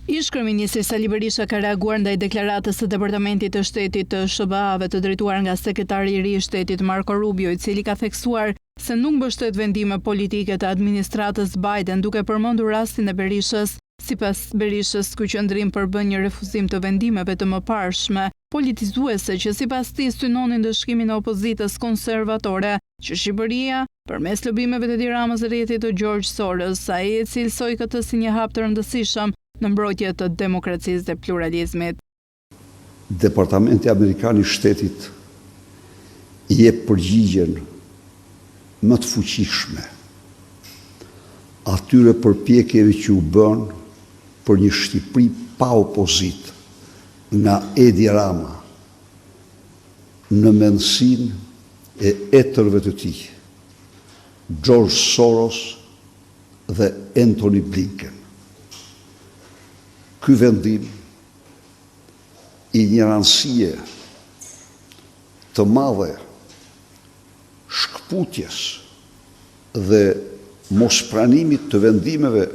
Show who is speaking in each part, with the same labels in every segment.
Speaker 1: Ish-kryeministri Sali Berisha ka reaguar ndaj deklaratës së Departamentit të Shtetit të SBA-ve të drejtuar nga sekretari i ri i Shtetit Marco Rubio, i cili ka theksuar se nuk mbështet vendime politike të administratës Biden, duke përmendur rastin e Berishës. Sipas Berishës, ky qendrim përbën një refuzim të vendimeve të mëparshme politizuese që sipas tij synonin ndëshkimin e opozitës konservatore që Shqipëria, përmes lobimeve të Tiranës së rrjetit të George Soros, ai e cilësoi këtë si një hap të rëndësishëm në mbrojtje të demokracisë dhe pluralizmit.
Speaker 2: Departamenti Amerikan i Shtetit i jep përgjigjen më të fuqishme atyre përpjekjeve që u bën për një Shqipëri pa opozit nga Edi Rama në mendsinë e etërve të tij, George Soros dhe Antony Blinken. Ky vendim i një rëndësie të madhe shkputjes dhe mospranimit të vendimeve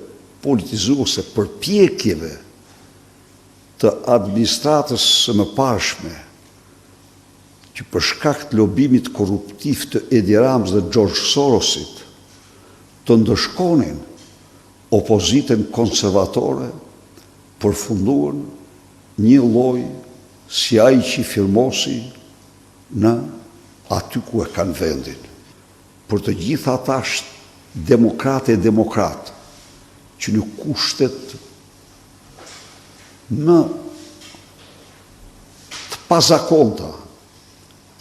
Speaker 2: politizuese, përpjekjeve të administratës së mëparshme që për shkak të lobimit korruptiv të Edi Ramës dhe George Sorosit të ndëshkonin opozitën konservatore, përfunduan një lloj si ai që firmosi në aty ku e kanë vendin. Për të gjithë ata demokratë e demokratë që në kushtet më të pazakonta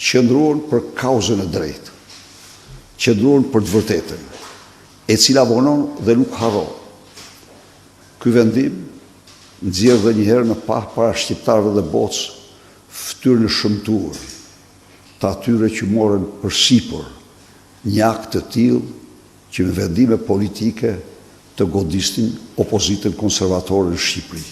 Speaker 2: qëndruan për kauzën e drejtë, qëndruan për të vërtetën, e cila vonon dhe nuk harron. Ky vendim nxjerr edhe një herë në para shqiptarëve dhe botës fytyrën e shëmtuar të atyre që morën përsipër një akt të tillë që me vendime politike të godisnin opozitën konservatore në Shqipëri.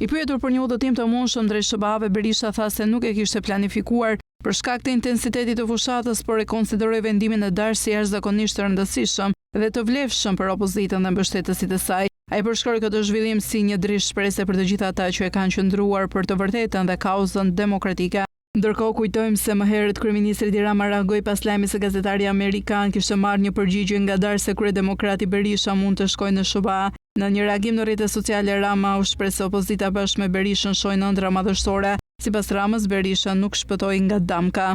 Speaker 1: I pyetur për një udhëtim të mundshëm drejt SBA-ve, Berisha tha se nuk e kishte planifikuar për shkak të intensitetit të fushatës, por e konsideroi vendimin e Darë si jashtëzakonisht të rëndësishëm dhe të vlefshëm për opozitën dhe mbështetësit e saj. Ai përshkroi këtë zhvillim si një dritë shprese për të gjithë ata që e kanë qëndruar për të vërtetën dhe kauzën demokratike. Ndërkohë kujtojmë se më herët kryeministri Edi Rama reagoi pas lajmit se gazetari amerikan kishte marrë një përgjigje nga Darë se kryedemokrati Berisha mund të shkojë në SBA. Në një reagim në rrjetet sociale, Rama u shpreh se opozita bashkë me Berishën shojnë ëndra madhështore. Sipas Ramës, Berisha nuk shpëtoi nga damka.